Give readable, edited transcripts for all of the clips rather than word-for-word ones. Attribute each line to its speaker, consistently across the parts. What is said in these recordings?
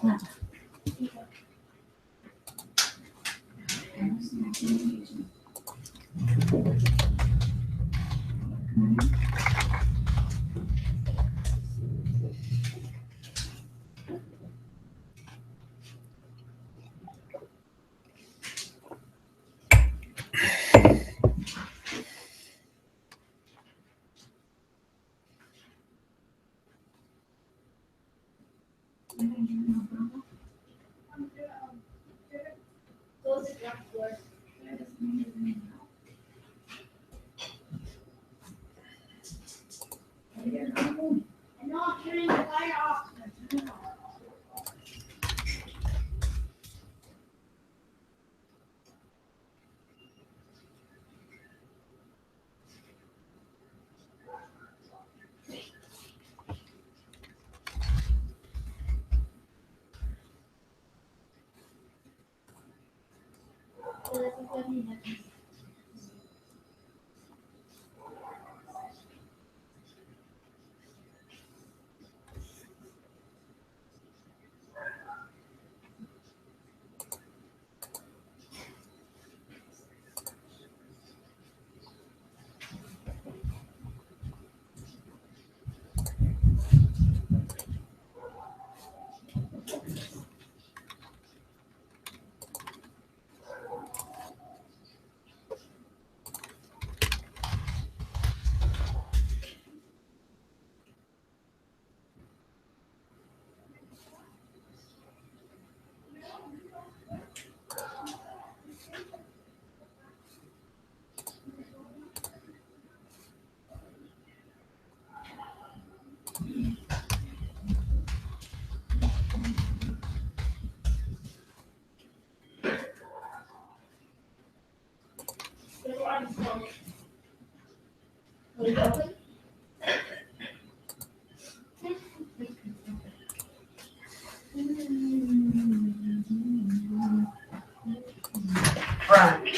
Speaker 1: Front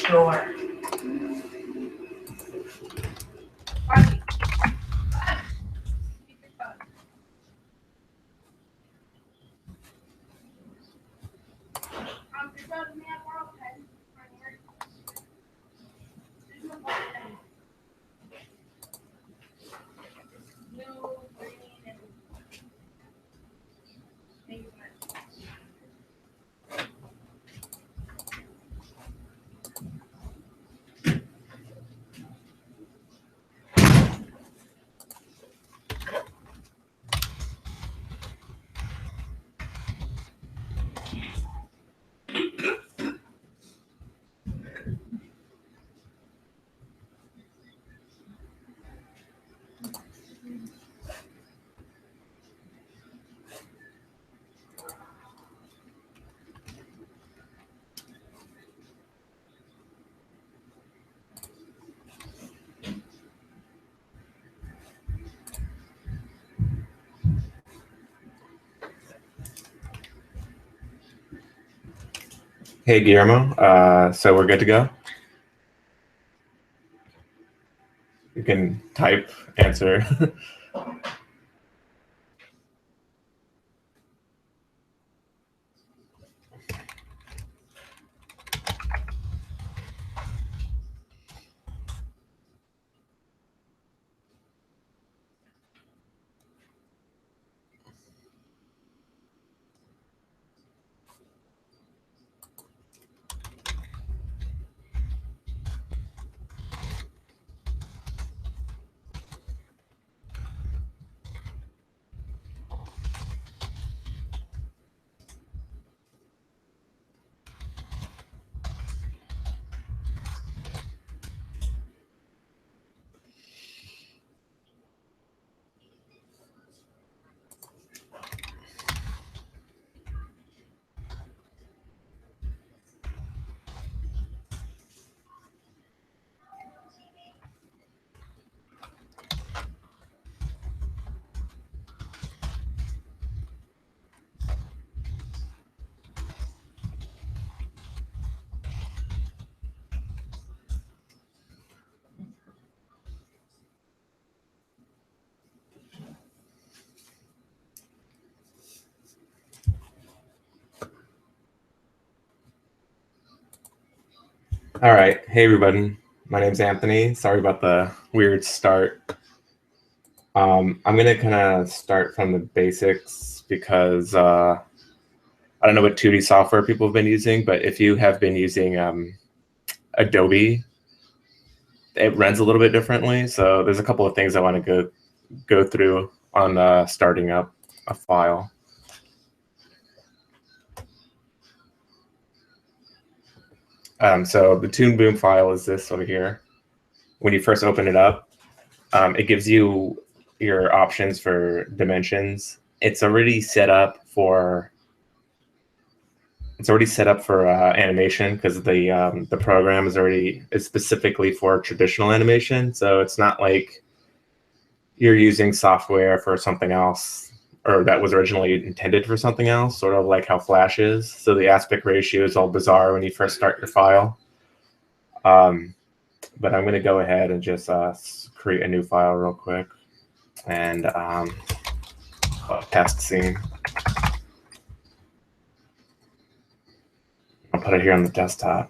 Speaker 1: door.
Speaker 2: Hey, Guillermo. So we're good to go? You can type, answer. All right. Hey, everybody. My name's Anthony. Sorry about the weird start. I'm going to kind of start from the basics because I don't know what 2D software people have been using, but if you have been using Adobe, it runs a little bit differently. So there's a couple of things I want to go through on starting up a file. So the ToonBoom file is this over here. When you first open it up, it gives you your options for dimensions. It's already set up for animation because the program is specifically for traditional animation. So it's not like you're using software for something else or that was originally intended for something else, sort of like how Flash is. So the aspect ratio is all bizarre when you first start your file. But I'm going to go ahead and just create a new file real quick and test scene. I'll put it here on the desktop.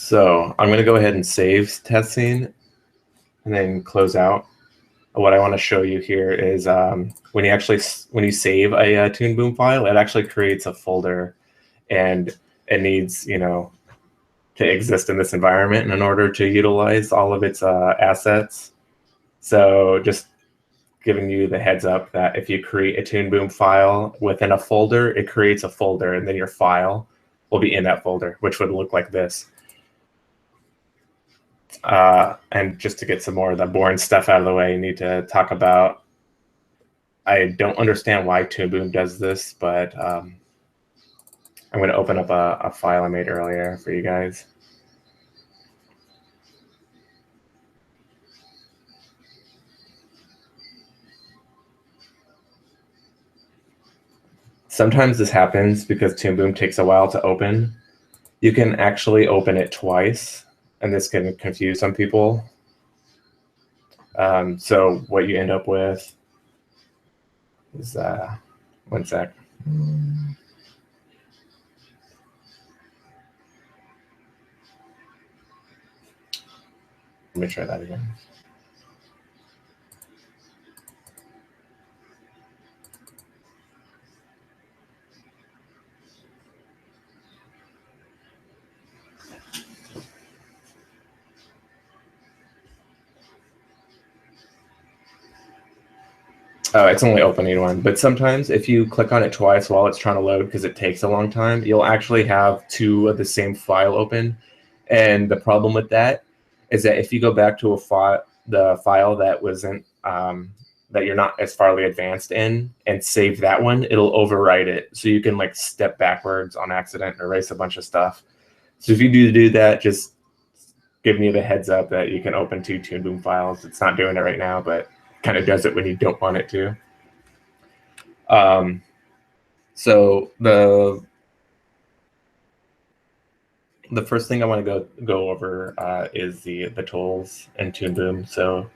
Speaker 2: So I'm going to go ahead and save test scene and then close out. What I want to show you here is when you save a ToonBoom file, it actually creates a folder, and it needs to exist in this environment in order to utilize all of its assets. So just giving you the heads up that if you create a ToonBoom file within a folder, it creates a folder, and then your file will be in that folder, which would look like this. And just to get some more of the boring stuff out of the way, you need to talk about, I don't understand why ToonBoom does this, but I'm going to open up a file I made earlier for you guys. Sometimes this happens because ToonBoom takes a while to open. You can actually open it twice, and this can confuse some people. So what you end up with is, one sec. Let me try that again. Oh, it's only opening one. But sometimes if you click on it twice while it's trying to load, because it takes a long time, you'll actually have two of the same file open. And the problem with that is that if you go back to the file that wasn't that you're not as farly advanced in and save that one, it'll overwrite it. So you can like step backwards on accident and erase a bunch of stuff. So if you do that, just giving you the heads up that you can open two ToonBoom files. It's not doing it right now, but kind of does it when you don't want it to. So the first thing I want to go over is the tools in ToonBoom. So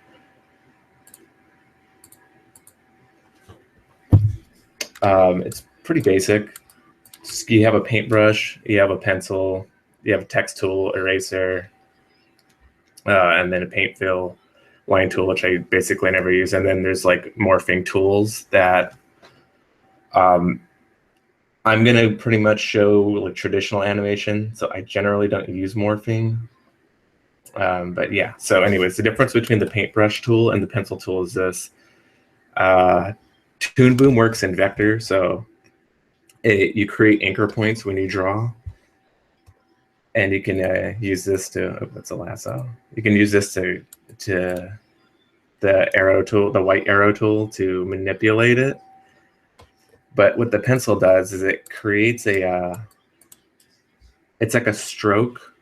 Speaker 2: it's pretty basic. You have a paintbrush, you have a pencil, you have a text tool, eraser, and then a paint fill, line tool, which I basically never use. And then there's like morphing tools that I'm going to pretty much show like traditional animation. So I generally don't use morphing. But yeah, so anyways, the difference between the paintbrush tool and the pencil tool is this. ToonBoom works in vector, so you create anchor points when you draw. And you can use this to, oh, that's a lasso. You can use this to the arrow tool, the white arrow tool, to manipulate it. But what the pencil does is it creates it's like a stroke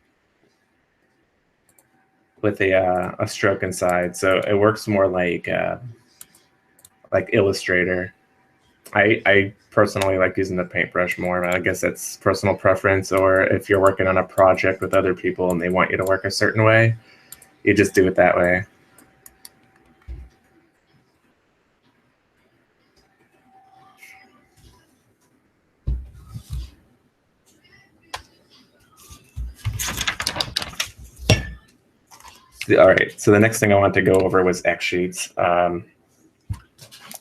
Speaker 2: with a stroke inside. So it works more like Illustrator. I personally like using the paintbrush more. I guess that's personal preference, or if you're working on a project with other people and they want you to work a certain way, you just do it that way. All right, so the next thing I wanted to go over was X sheets.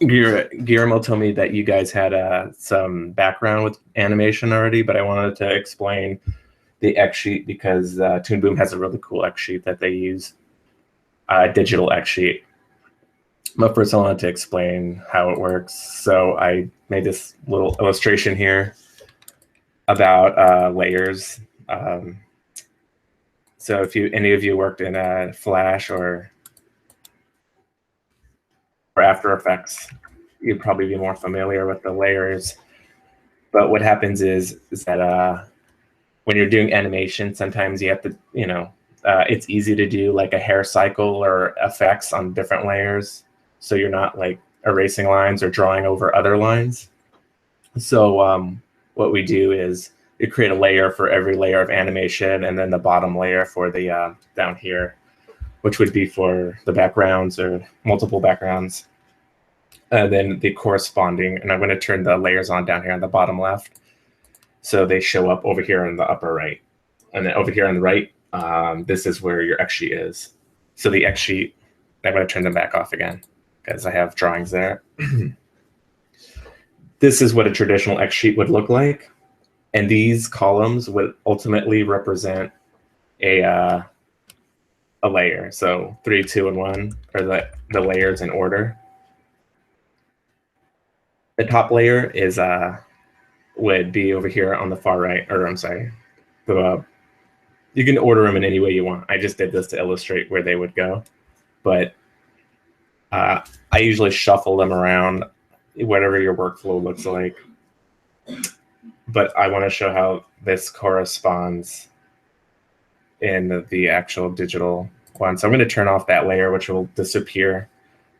Speaker 2: Guillermo told me that you guys had some background with animation already, but I wanted to explain the X sheet because ToonBoom has a really cool X sheet that they use, digital X sheet. But first I wanted to explain how it works. So I made this little illustration here about layers. So if any of you worked in Flash or After Effects, you'd probably be more familiar with the layers. But what happens is that when you're doing animation, sometimes you have to, it's easy to do like a hair cycle or effects on different layers. So you're not like erasing lines or drawing over other lines. So what we do is you create a layer for every layer of animation, and then the bottom layer for the down here, which would be for the backgrounds or multiple backgrounds. And then the corresponding, and I'm going to turn the layers on down here on the bottom left. So they show up over here in the upper right. And then over here on the right, this is where your X sheet is. So the X sheet, I'm going to turn them back off again because I have drawings there. This is what a traditional X sheet would look like. And these columns would ultimately represent a layer. So 3, 2, and 1 are the layers in order. The top layer is would be over here on the far right, or I'm sorry, you can order them in any way you want. I just did this to illustrate where they would go, but I usually shuffle them around, whatever your workflow looks like. But I want to show how this corresponds in the actual digital one. So I'm going to turn off that layer, which will disappear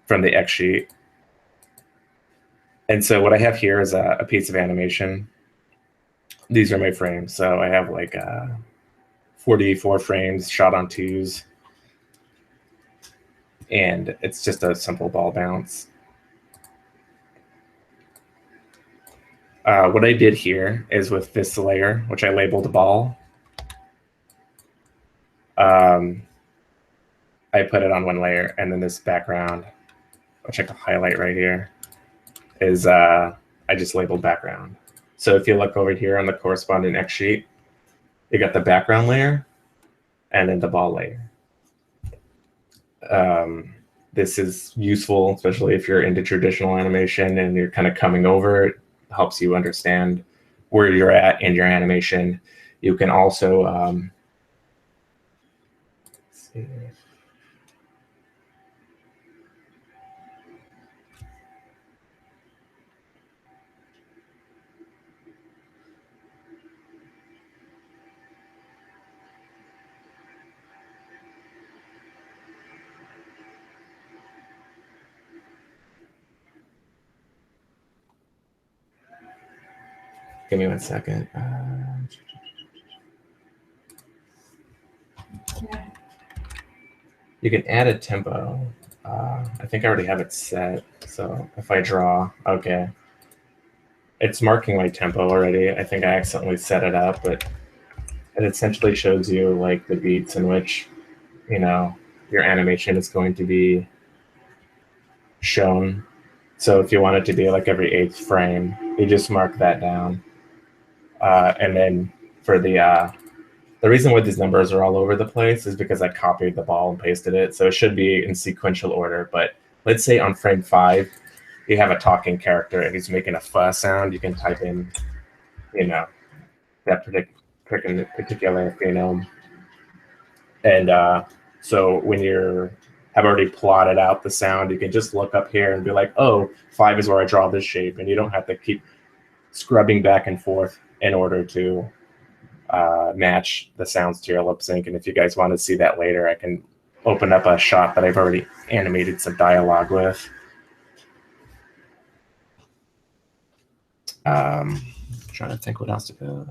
Speaker 2: from the X sheet. And so what I have here is a piece of animation. These are my frames. So I have like 44 frames shot on 2s. And it's just a simple ball bounce. What I did here is with this layer, which I labeled ball, I put it on one layer, and then this background, which I can highlight right here, is I just labeled background. So if you look over here on the corresponding X sheet, you got the background layer and then the ball layer. This is useful, especially if you're into traditional animation and you're kind of coming over. It helps you understand where you're at in your animation. You can also let's see. Give me 1 second. You can add a tempo. I think I already have it set. So if I draw, okay. It's marking my tempo already. I think I accidentally set it up, but it essentially shows you like the beats in which, your animation is going to be shown. So if you want it to be like every 8th frame, you just mark that down. And then for the reason why these numbers are all over the place is because I copied the ball and pasted it. So it should be in sequential order. But let's say on frame 5, you have a talking character and he's making a fuss sound. You can type in, that particular phenome. And so when have already plotted out the sound, you can just look up here and be like, oh, 5 is where I draw this shape. And you don't have to keep scrubbing back and forth in order to match the sounds to your lip sync. And if you guys want to see that later, I can open up a shot that I've already animated some dialogue with. Trying to think what else to go.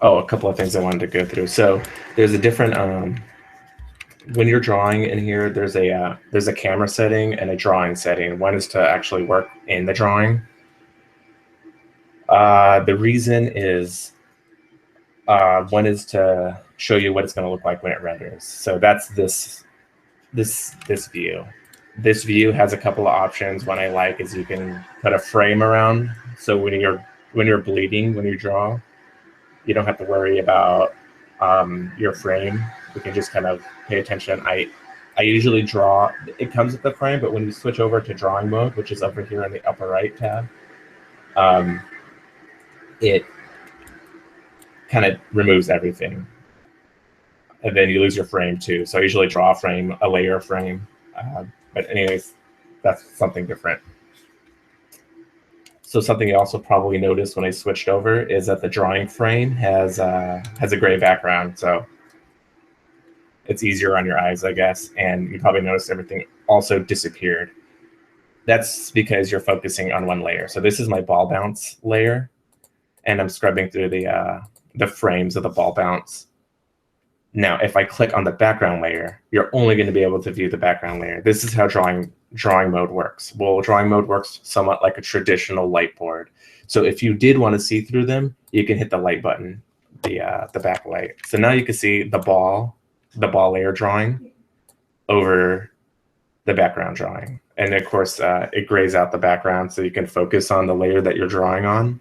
Speaker 2: Oh, a couple of things I wanted to go through. So there's a different when you're drawing in here, there's a camera setting and a drawing setting. One is to actually work in the drawing. The reason is one is to show you what it's going to look like when it renders. So that's this view. This view has a couple of options. One I like is you can put a frame around. So when you're bleeding, when you draw, you don't have to worry about your frame. You can just kind of pay attention. I usually draw. It comes with the frame, but when you switch over to drawing mode, which is over here in the upper right tab, it kind of removes everything. And then you lose your frame too. So I usually draw a frame, a layer frame. But anyways, that's something different. So something you also probably noticed when I switched over is that the drawing frame has a gray background. So it's easier on your eyes, I guess. And you probably noticed everything also disappeared. That's because you're focusing on one layer. So this is my ball bounce layer, and I'm scrubbing through the frames of the ball bounce. Now, if I click on the background layer, you're only going to be able to view the background layer. This is how drawing mode works. Well, drawing mode works somewhat like a traditional light board. So if you did want to see through them, you can hit the light button, the backlight. So now you can see the ball layer drawing over the background drawing. And of course, it grays out the background so you can focus on the layer that you're drawing on.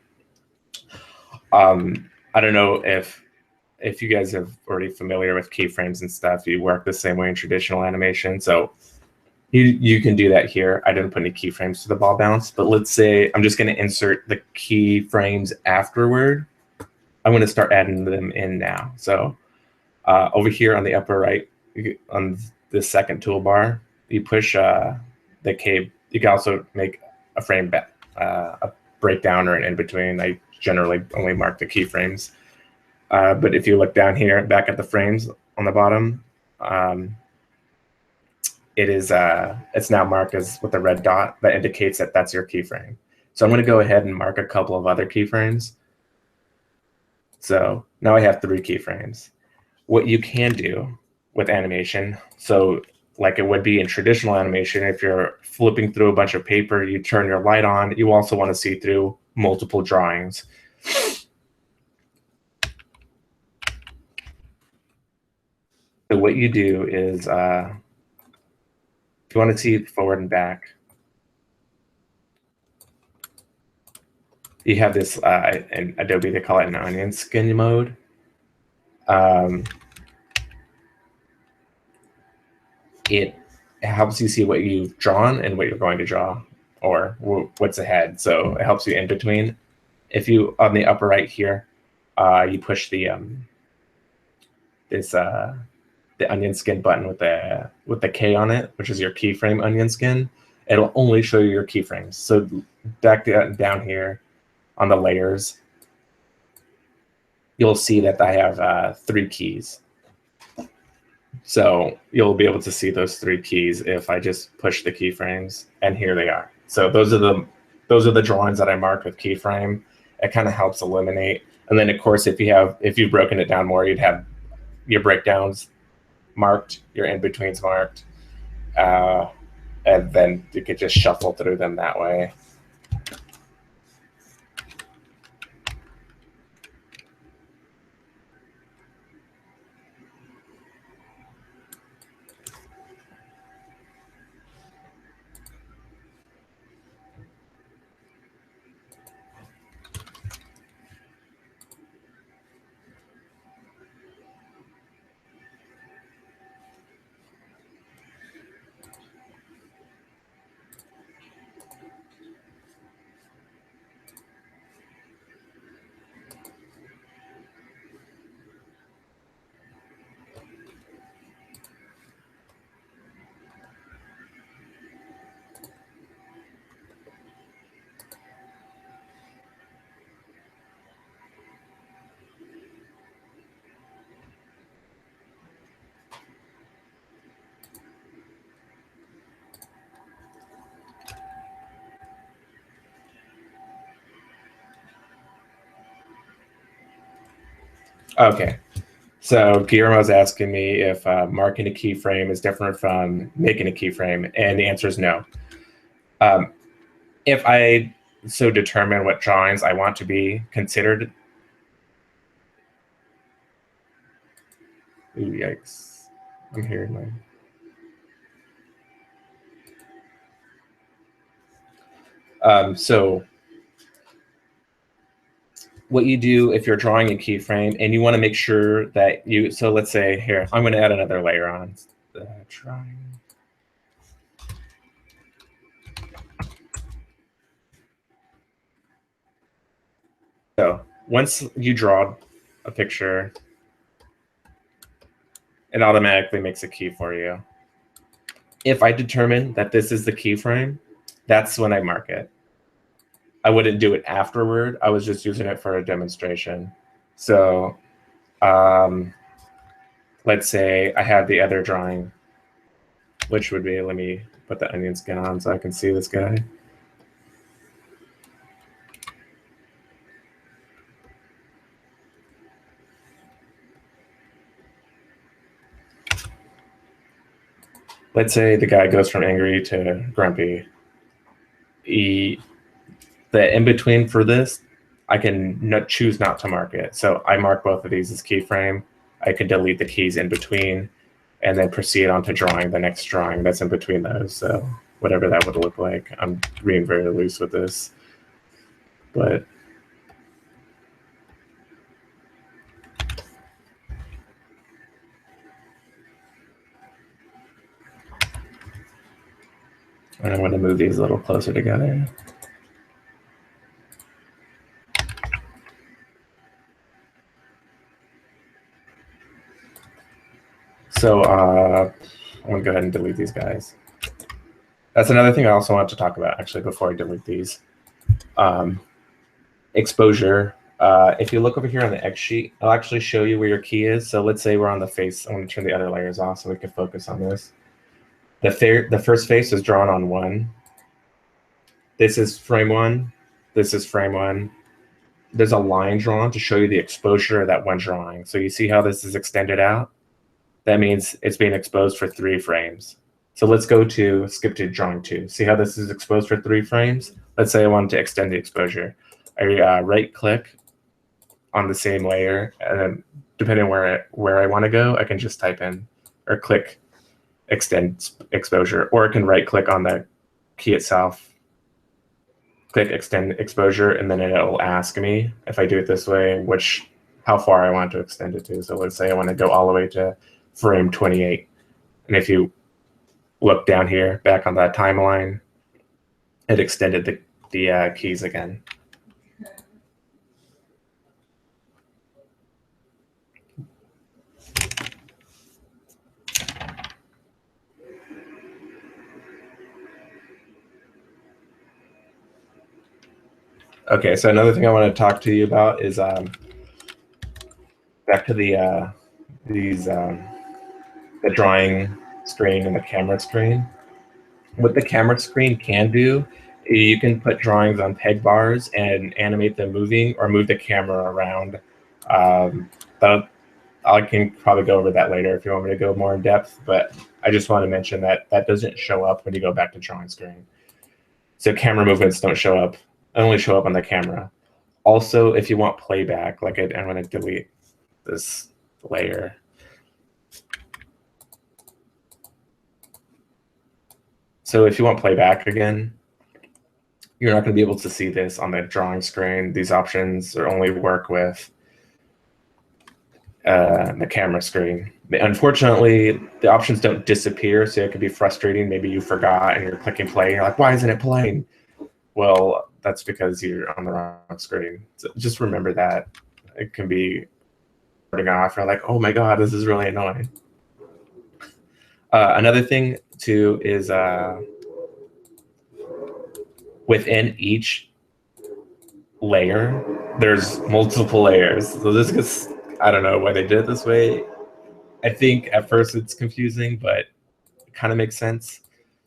Speaker 2: I don't know if you guys are already familiar with keyframes and stuff. You work the same way in traditional animation. So you can do that here. I didn't put any keyframes to the ball bounce, but let's say I'm just going to insert the keyframes afterward. I'm going to start adding them in now. So over here on the upper right, on the second toolbar, you push the K. You can also make a frame back, a breakdown or an in-between. I generally only mark the keyframes. But if you look down here, back at the frames on the bottom, it's now marked as with a red dot that indicates that that's your keyframe. So I'm going to go ahead and mark a couple of other keyframes. So now I have 3 keyframes. What you can do with animation, so like it would be in traditional animation, if you're flipping through a bunch of paper, you turn your light on, you also want to see through multiple drawings. So what you do is, if you want to see forward and back, you have this, in Adobe, they call it an onion skin mode. It helps you see what you've drawn and what you're going to draw, or what's ahead. So it helps you in between. If you, on the upper right here, you push the the onion skin button with the K on it, which is your keyframe onion skin, it'll only show you your keyframes. So back down here on the layers, you'll see that I have 3 keys. So you'll be able to see those 3 keys if I just push the keyframes, and here they are. So those are the drawings that I marked with keyframe. It kind of helps eliminate. And then of course, if you've broken it down more, you'd have your breakdowns marked, your in-betweens marked, and then you could just shuffle through them that way. Okay, So Guillermo's asking me if marking a keyframe is different from making a keyframe, and the answer is no. If I so determine what drawings I want to be considered. Ooh, yikes. I'm hearing my... So what you do if you're drawing a keyframe and you want to make sure that you, so let's say here, I'm going to add another layer on. Drawing. So once you draw a picture, it automatically makes a key for you. If I determine that this is the keyframe, that's when I mark it. I wouldn't do it afterward. I was just using it for a demonstration. So let's say I have the other drawing, which would be, let me put the onion skin on so I can see this guy. Let's say the guy goes from angry to grumpy. The in-between for this, I can choose not to mark it. So I mark both of these as keyframe. I can delete the keys in between and then proceed on to drawing the next drawing that's in between those. So whatever that would look like. I'm being very loose with this, but I'm going to move these a little closer together. So I'm going to go ahead and delete these guys. That's another thing I also want to talk about, actually, before I delete these. Exposure. If you look over here on the X sheet, I'll actually show you where your key is. So let's say we're on the face. I'm going to turn the other layers off so we can focus on this. The first face is drawn on 1. This is frame 1. This is frame 1. There's a line drawn to show you the exposure of that one drawing. So you see how this is extended out? That means it's being exposed for 3 frames. So let's skip to drawing 2. See how this is exposed for 3 frames? Let's say I wanted to extend the exposure. I right-click on the same layer, and then depending on where I want to go, I can just type in or click extend exposure, or I can right-click on the key itself, click extend exposure, and then it'll ask me if I do it this way, how far I want to extend it to. So let's say I want to go all the way to frame 28. And if you look down here, back on that timeline, it extended the keys again. Okay, so another thing I want to talk to you about is back to the drawing screen and the camera screen. What the camera screen can do, you can put drawings on peg bars and animate them moving or move the camera around. I can probably go over that later if you want me to go more in depth, but I just want to mention that that doesn't show up when you go back to drawing screen. So camera movements don't show up, only show up on the camera. Also, if you want playback, like I'm going to delete this layer. So if you want playback again, you're not going to be able to see this on the drawing screen. These options only work with the camera screen. Unfortunately, the options don't disappear, so it could be frustrating. Maybe you forgot and you're clicking play and you're like, why isn't it playing? Well, that's because you're on the wrong screen. So just remember that. It can be starting off, you're like, oh my God, this is really annoying. Another thing too is within each layer, there's multiple layers. So this gets, I don't know why they did it this way. I think at first it's confusing, but it kind of makes sense.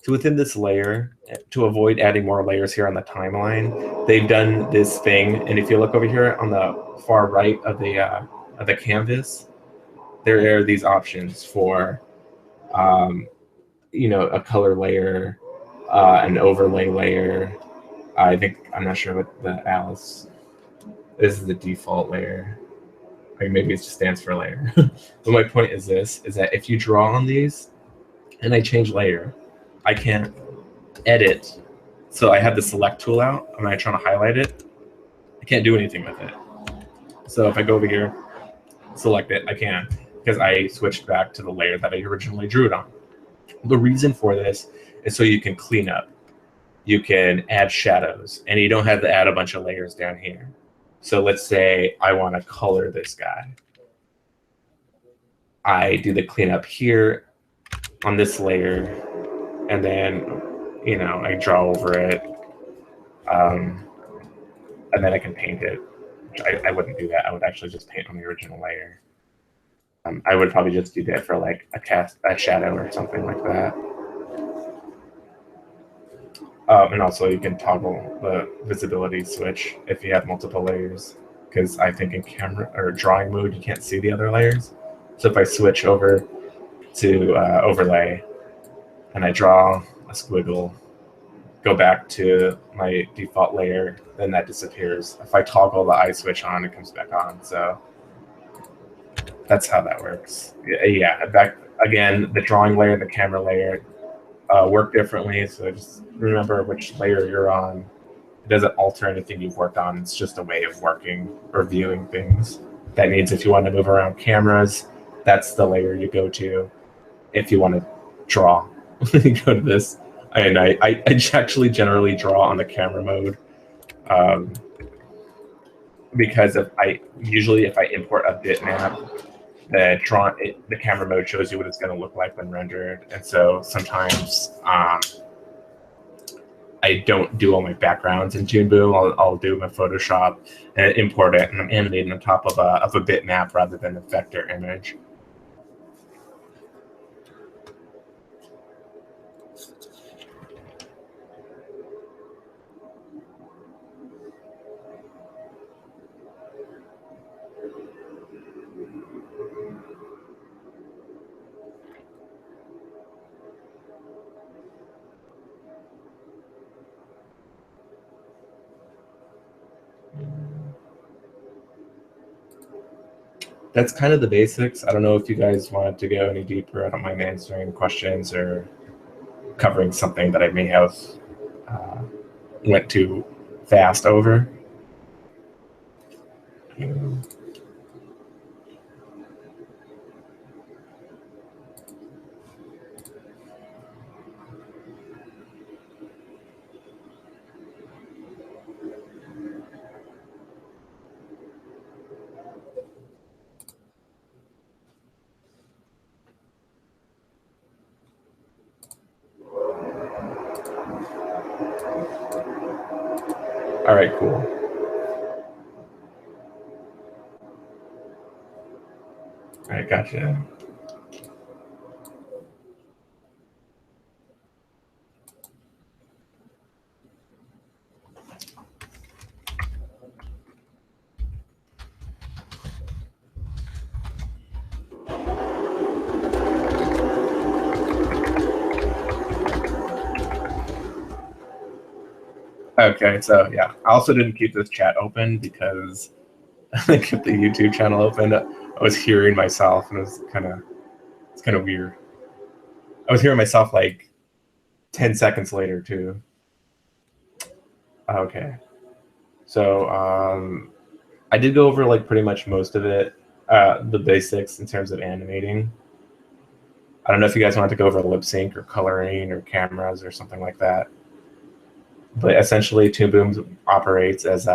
Speaker 2: So within this layer, to avoid adding more layers here on the timeline, they've done this thing. And if you look over here on the far right of the canvas, there are these options for, you know, a color layer, an overlay layer. I'm not sure what the Alice. This is the default layer. Like maybe it just stands for layer. But my point is that if you draw on these and I change layer, I can't edit. So I have the select tool out and I try to highlight it. I can't do anything with it. So if I go over here, select it, I can, because I switched back to the layer that I originally drew it on. The reason for this is so you can clean up. You can add shadows, and you don't have to add a bunch of layers down here. So let's say I want to color this guy. I do the cleanup here on this layer, and then, you know, I draw over it, and then I can paint it. I wouldn't do that. I would actually just paint on the original layer. I would probably just do that for like a shadow or something like that. And also you can toggle the visibility switch if you have multiple layers, because I think in camera or drawing mode you can't see the other layers. So if I switch over to overlay and I draw a squiggle, go back to my default layer, then that disappears. If I toggle the eye switch on, it comes back on. So that's how that works. Yeah, back again, the drawing layer and the camera layer work differently. So just remember which layer you're on. It doesn't alter anything you've worked on. It's just a way of working or viewing things. That means if you want to move around cameras, that's the layer you go to. If you want to draw, you go to this. And I actually generally draw on the camera mode, because if I import a bitmap, the camera mode shows you what it's going to look like when rendered, and so sometimes I don't do all my backgrounds in ToonBoom. I'll do my Photoshop and import it, and I'm animating on top of a bitmap rather than a vector image. That's kind of the basics. I don't know if you guys wanted to go any deeper. I don't mind answering questions or covering something that I may have went too fast over. All right, cool. All right, gotcha. Okay, so yeah, I also didn't keep this chat open because I kept the YouTube channel open. I was hearing myself, and it's kind of weird. I was hearing myself like 10 seconds later too. Okay, so I did go over like pretty much most of it, the basics in terms of animating. I don't know if you guys want to go over lip sync or coloring or cameras or something like that. But essentially, ToonBoom operates as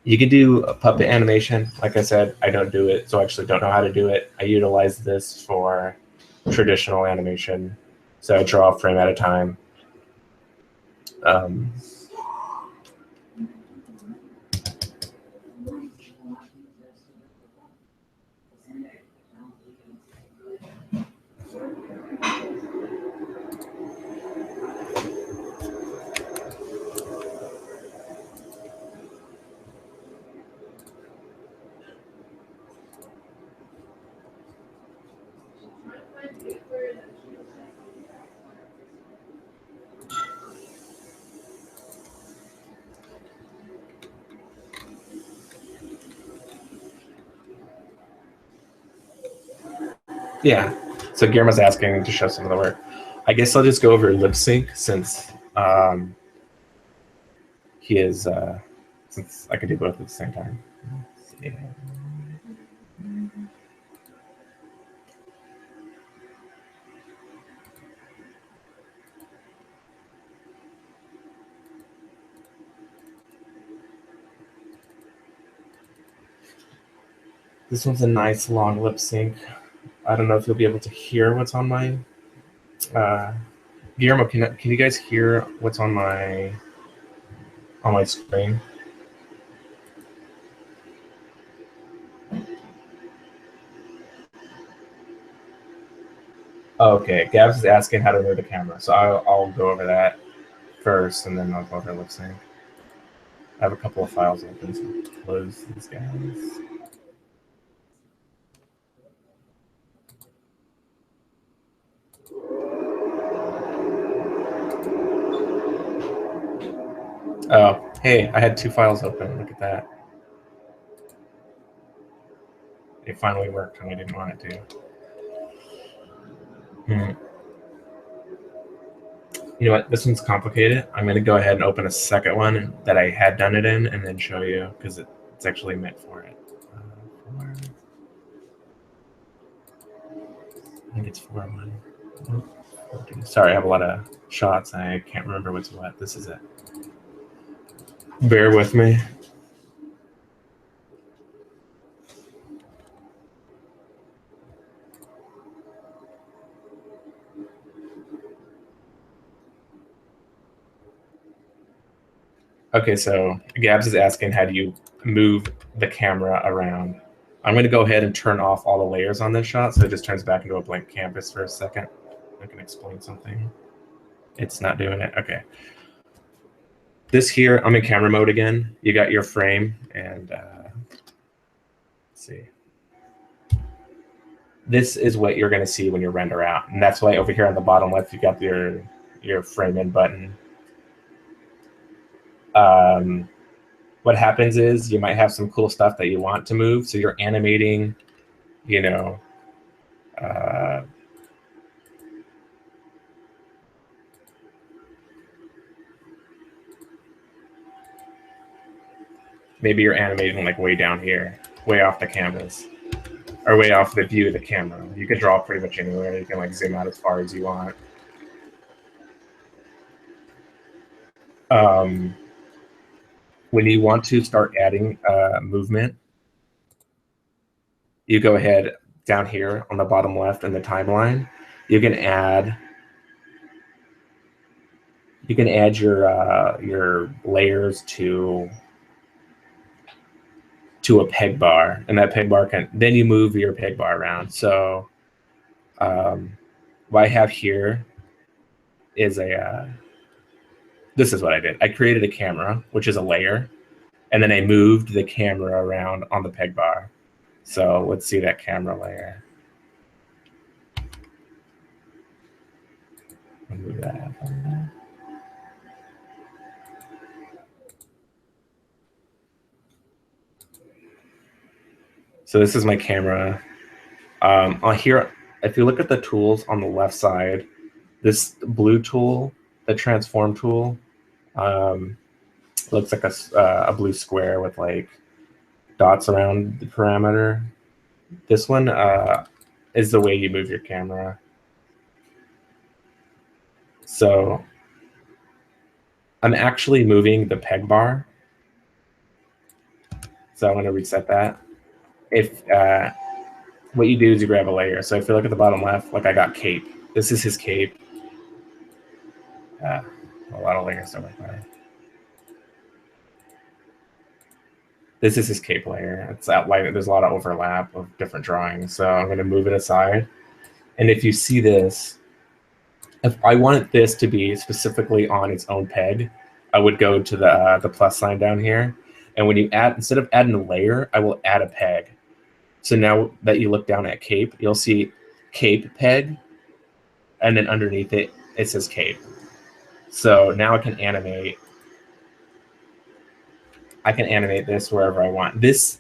Speaker 2: you can do a puppet animation. Like I said, I don't do it, so I actually don't know how to do it. I utilize this for traditional animation. So I draw a frame at a time. Yeah. So Guillermo's asking to show some of the work. I guess I'll just go over lip sync since he is since I can do both at the same time. Yeah. This one's a nice long lip sync. I don't know if you'll be able to hear what's on my Guillermo, can you guys hear what's on my screen? Okay, Gabs is asking how to move the camera, so I'll go over that first, and then I'll go over lip sync. I have a couple of files open, so close these guys. Oh, hey, I had two files open. Look at that. It finally worked when I didn't want it to. You know what? This one's complicated. I'm going to go ahead and open a second one that I had done it in and then show you because it's actually meant for it. I think it's 4-1. Sorry, I have a lot of shots. I can't remember what's what. This is it. Bear with me. Okay, so Gabs is asking how do you move the camera around. I'm going to go ahead and turn off all the layers on this shot so it just turns back into a blank canvas for a second. I can explain something. It's not doing it. Okay. This here, I'm in camera mode again. You got your frame and let's see. This is what you're going to see when you render out. And that's why over here on the bottom left, you got your frame in button. What happens is you might have some cool stuff that you want to move. So you're animating, you know, maybe you're animating like way down here, way off the canvas, or way off the view of the camera. You can draw pretty much anywhere. You can like zoom out as far as you want. When you want to start adding movement, you go ahead down here on the bottom left in the timeline. You can add your layers to a peg bar, and that peg bar then you move your peg bar around. So what I have here is this is what I did. I created a camera, which is a layer, and then I moved the camera around on the peg bar. So let's see that camera layer. I'll move that up. So this is my camera. On here, if you look at the tools on the left side, this blue tool, the transform tool, looks like a blue square with like dots around the parameter. This one is the way you move your camera. So I'm actually moving the peg bar. So I'm going to reset that. If what you do is you grab a layer. So if you look at the bottom left, like I got cape. This is his cape. A lot of layers over there. This is his cape layer. It's outlined. There's a lot of overlap of different drawings. So I'm going to move it aside. And if you see this, if I wanted this to be specifically on its own peg, I would go to the plus sign down here. And when you add, instead of adding a layer, I will add a peg. So now that you look down at cape, you'll see cape peg. And then underneath it, it says cape. So now I can animate this wherever I want. This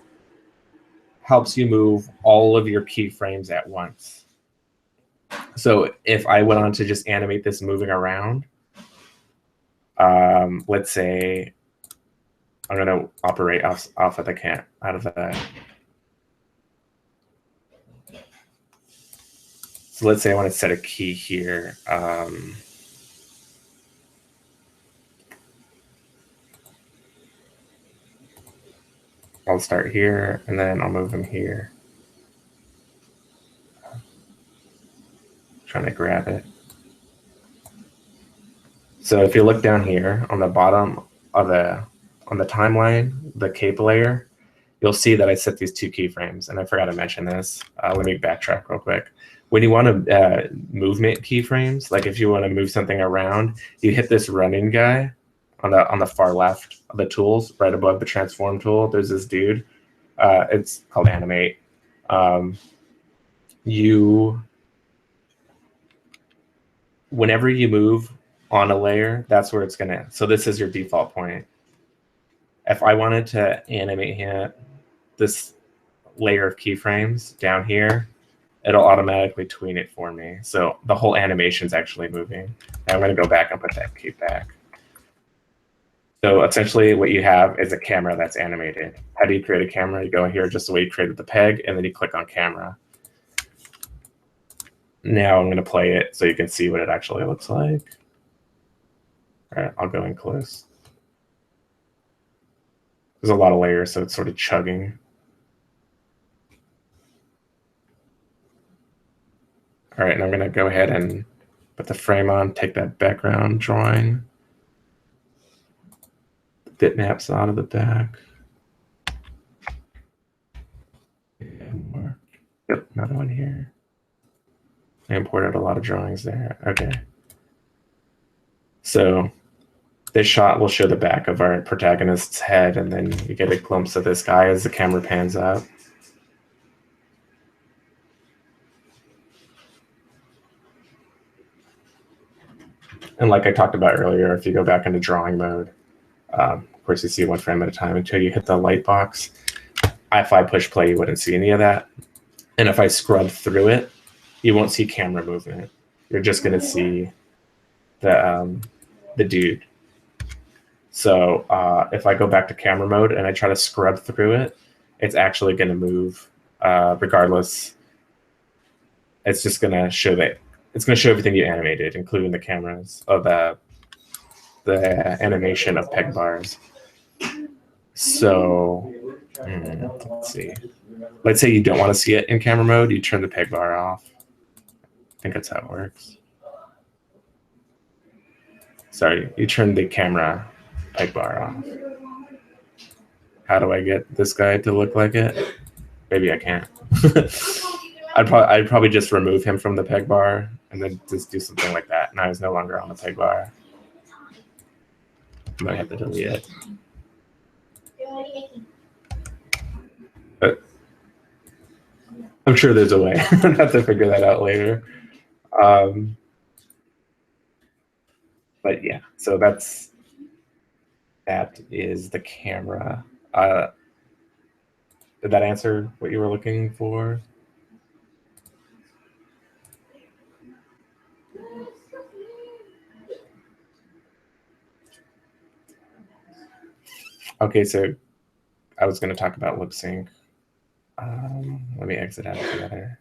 Speaker 2: helps you move all of your keyframes at once. So if I went on to just animate this moving around, let's say I'm going to operate off of the out of the. So let's say I want to set a key here. I'll start here, and then I'll move him here. Trying to grab it. So if you look down here on the bottom of on the timeline, the cape layer, you'll see that I set these 2 keyframes, and I forgot to mention this. Let me backtrack real quick. When you want to movement keyframes, like if you want to move something around, you hit this running guy on the far left of the tools, right above the transform tool. There's this dude. It's called animate. Whenever you move on a layer, that's where it's gonna. So this is your default point. If I wanted to animate this layer of keyframes down here, it'll automatically tween it for me. So the whole animation is actually moving. And I'm going to go back and put that key back. So essentially what you have is a camera that's animated. How do you create a camera? You go in here just the way you created the peg, and then you click on camera. Now I'm going to play it so you can see what it actually looks like. All right, I'll go in close. There's a lot of layers, so it's sort of chugging. All right, and I'm going to go ahead and put the frame on, take that background drawing, bitmaps out of the back. Yep, another one here. I imported a lot of drawings there. Okay. So this shot will show the back of our protagonist's head, and then you get a glimpse of this guy as the camera pans up. And like I talked about earlier, if you go back into drawing mode, of course you see 1 frame at a time until you hit the light box. If I push play, you wouldn't see any of that. And if I scrub through it, you won't see camera movement. You're just going to see the dude. So if I go back to camera mode and I try to scrub through it, it's actually going to move regardless. It's just going to show that. It's going to show everything you animated, including the cameras of the animation of peg bars. So let's see. Let's say you don't want to see it in camera mode. You turn the peg bar off. I think that's how it works. Sorry, you turn the camera peg bar off. How do I get this guy to look like it? Maybe I can't. I'd probably just remove him from the peg bar and then just do something like that. Now he's no longer on the peg bar. I might have to delete it. But I'm sure there's a way. I'll have to figure that out later. But yeah, so that is the camera. Did that answer what you were looking for? Okay, so I was going to talk about lip sync. Let me exit out together.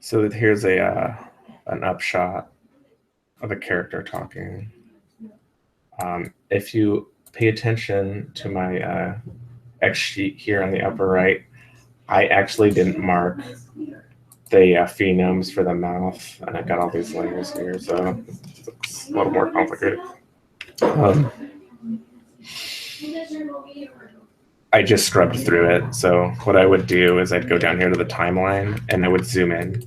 Speaker 2: So here's an upshot of a character talking. If you pay attention to my X sheet here on the upper right, I actually didn't mark the phonemes for the mouth, and I got all these layers here, so it's a little more complicated. I just scrubbed through it. So what I would do is I'd go down here to the timeline, and I would zoom in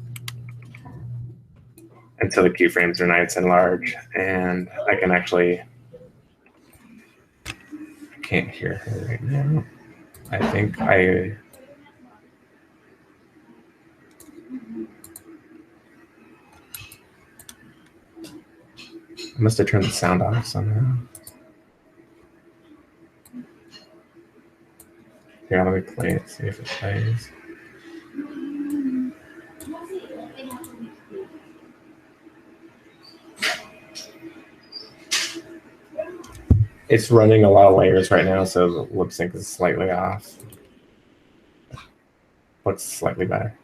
Speaker 2: until the keyframes are nice and large, and I can actually. I can't hear her right now. I think I. must have turned the sound off somehow. Here, let me play it, see if it plays. It's running a lot of layers right now, so the lip sync is slightly off. Looks slightly better.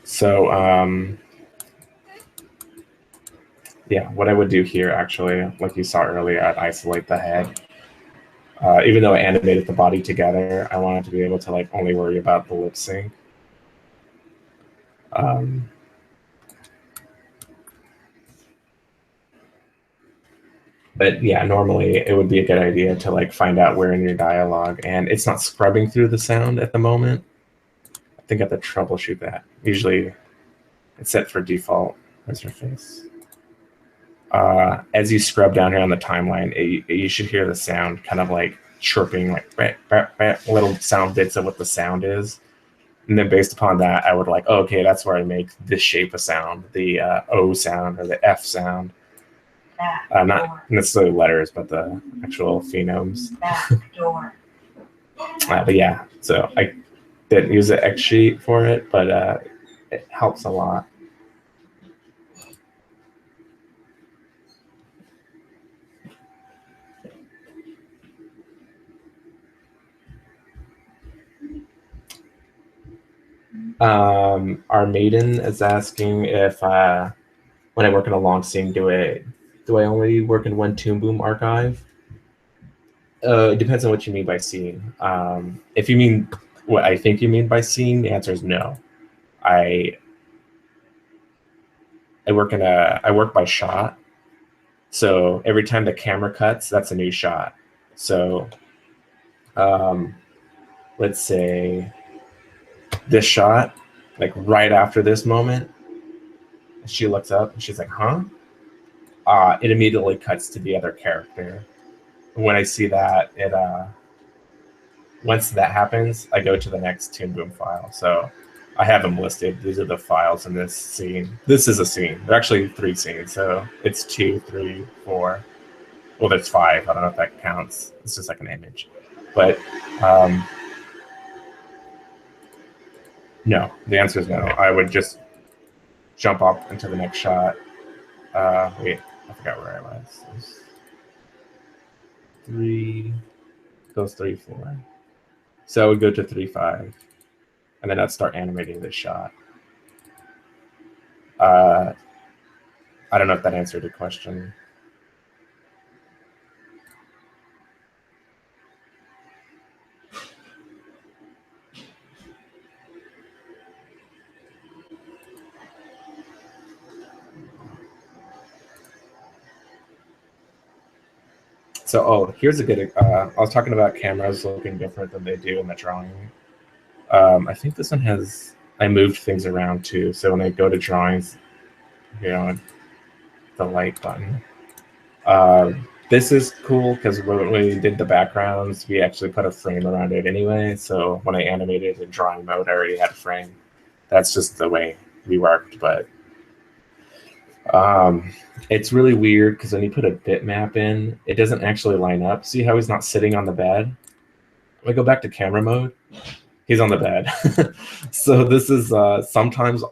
Speaker 2: So, yeah, what I would do here, actually, like you saw earlier, I'd isolate the head. Even though I animated the body together, I wanted to be able to like only worry about the lip sync. But yeah, normally it would be a good idea to like find out where in your dialogue, and it's not scrubbing through the sound at the moment. I think I have to troubleshoot that. Usually it's set for default. Where's her face? As you scrub down here on the timeline, you should hear the sound kind of like chirping, like bah, bah, bah, little sound bits of what the sound is. And then based upon that, I would like, oh, okay, that's where I make this shape of sound, the O sound or the F sound. Not necessarily letters, but the actual phonemes. But yeah, so I didn't use the X sheet for it, but it helps a lot. Our maiden is asking if when I work in a long scene, do I only work in one ToonBoom archive? It depends on what you mean by scene. If you mean what I think you mean by scene, the answer is no. I work by shot. So every time the camera cuts, that's a new shot. So let's say this shot, like right after this moment, she looks up and she's like, huh? It immediately cuts to the other character. When I see that, once that happens, I go to the next ToonBoom file. So I have them listed. These are the files in this scene. This is a scene. There are actually 3 scenes. So it's 2, 3, 4. Well, there's 5. I don't know if that counts. It's just like an image. But no, the answer is no. I would just jump up into the next shot. Wait, I forgot where I was. There's 3, goes 3, 4. So I would go to 3, 5, and then I'd start animating this shot. I don't know if that answered the question. So, here's a good, I was talking about cameras looking different than they do in the drawing. I think this one has, I moved things around too. So when I go to drawings, the light button. This is cool because when we did the backgrounds, we actually put a frame around it anyway. So when I animated in drawing mode, I already had a frame. That's just the way we worked, but it's really weird because when you put a bitmap in, it doesn't actually line up. See how he's not sitting on the bed? When I go back to camera mode, he's on the bed. So this is sometimes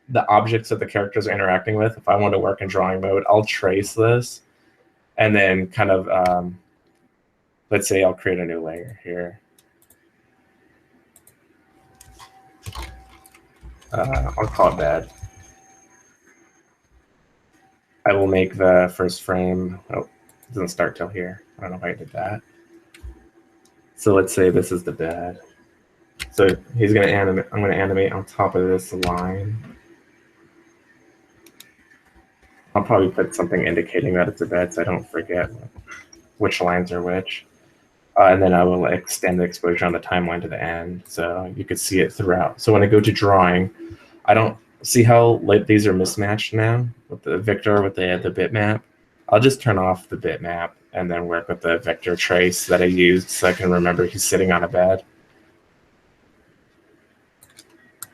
Speaker 2: the objects that the characters are interacting with. If I want to work in drawing mode, I'll trace this and then kind of, let's say I'll create a new layer here. I'll call it bed. I will make the first frame. Oh, it doesn't start till here. I don't know if I did that. So let's say this is the bed. So he's going to animate. I'm going to animate on top of this line. I'll probably put something indicating that it's a bed so I don't forget which lines are which. And then I will extend the exposure on the timeline to the end so you could see it throughout. So when I go to drawing, I don't see how like these are mismatched now with the Victor with the bitmap. I'll just turn off the bitmap and then work with the vector trace that I used so I can remember he's sitting on a bed.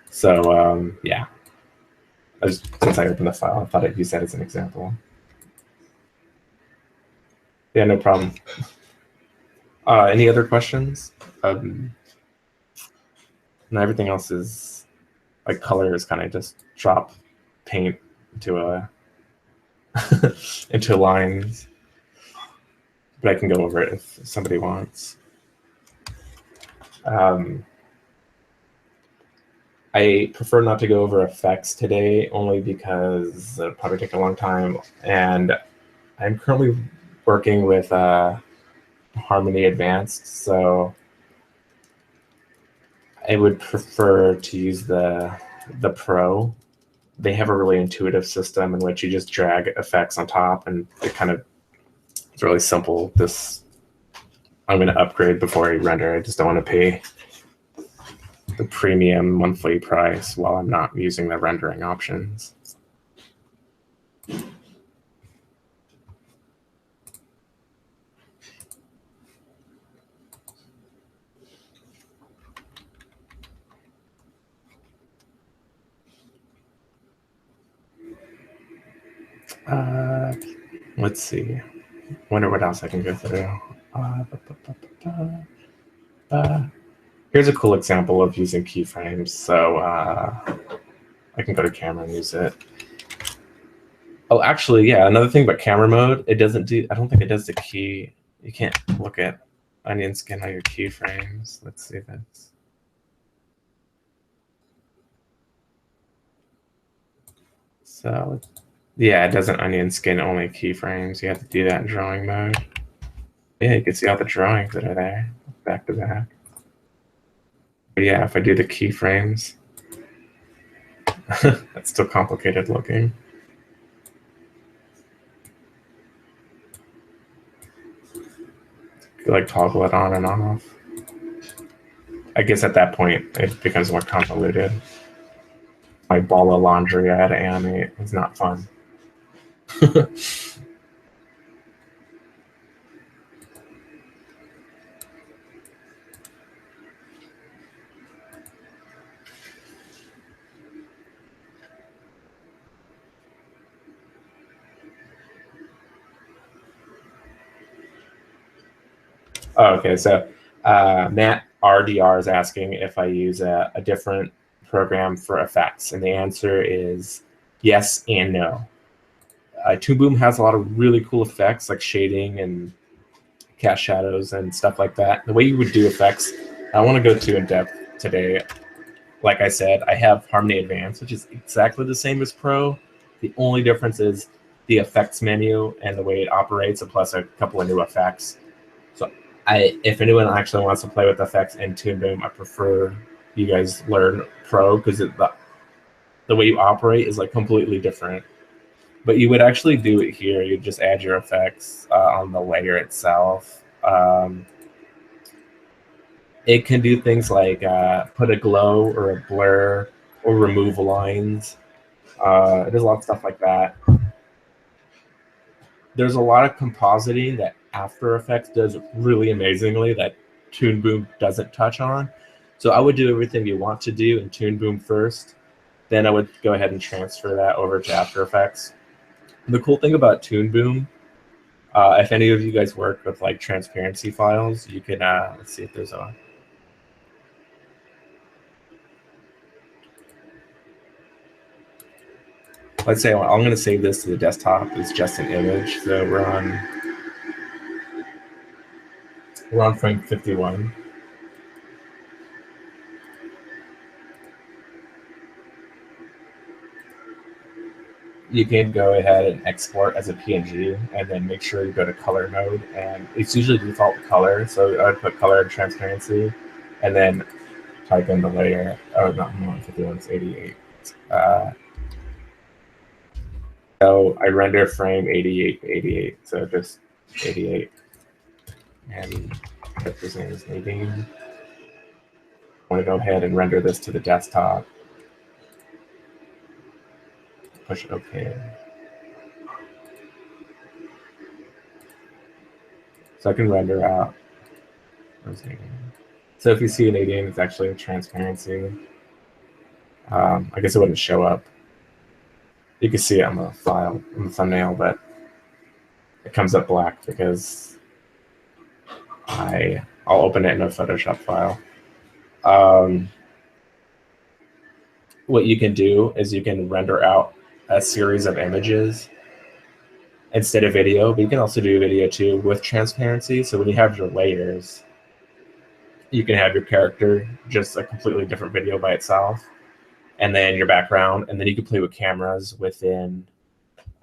Speaker 2: So yeah, Since I opened the file, I thought I'd use that as an example. Yeah, no problem. Any other questions? And everything else is like color is kind of just drop paint into a into lines. But I can go over it if somebody wants. I prefer not to go over effects today, only because it'll probably take a long time. And I'm currently working with Harmony Advanced, so I would prefer to use the Pro. They have a really intuitive system in which you just drag effects on top, and it's really simple. I'm going to upgrade before I render. I just don't want to pay the premium monthly price while I'm not using the rendering options. Let's see. Wonder what else I can go through. Here's a cool example of using keyframes. So I can go to camera and use it. Oh, actually, yeah. Another thing about camera mode, it doesn't do. I don't think it does the key. You can't look at onion skin on your keyframes. Let's see this. So, yeah, it doesn't onion skin only keyframes. You have to do that in drawing mode. Yeah, you can see all the drawings that are there, back to back. But yeah, if I do the keyframes, that's still complicated looking. You like toggle it on and off. I guess at that point it becomes more convoluted. My ball of laundry I had to animate. It's not fun. Oh, okay, so Matt RDR is asking if I use a different program for effects, and the answer is yes and no. ToonBoom has a lot of really cool effects like shading and cast shadows and stuff like that. The way you would do effects, I want to go too in depth today. Like I said, I have Harmony Advanced, which is exactly the same as Pro. The only difference is the effects menu and the way it operates, and plus a couple of new effects. So if anyone actually wants to play with effects in ToonBoom, I prefer you guys learn Pro because the way you operate is like completely different. But you would actually do it here. You just add your effects on the layer itself. It can do things like put a glow or a blur or remove lines. It does a lot of stuff like that. There's a lot of compositing that After Effects does really amazingly that ToonBoom doesn't touch on. So I would do everything you want to do in ToonBoom first. Then I would go ahead and transfer that over to After Effects. The cool thing about ToonBoom, if any of you guys work with like transparency files, you can, let's see if there's a, let's say I'm going to save this to the desktop. It's just an image. So we're on frame 51. You can go ahead and export as a PNG and then make sure you go to color mode. And it's usually default color. So I would put color and transparency and then type in the layer. Oh, not 51, it's 88. So I render frame 88 to 88. So just 88. And his name is Nadine. I want to go ahead and render this to the desktop. Push OK. So I can render out. So if you see an 88, it's actually a transparency. I guess it wouldn't show up. You can see it on the file, on the thumbnail, but it comes up black because I'll open it in a Photoshop file. What you can do is you can render out a series of images instead of video, but you can also do video too with transparency. So when you have your layers, you can have your character just a completely different video by itself, and then your background, and then you can play with cameras within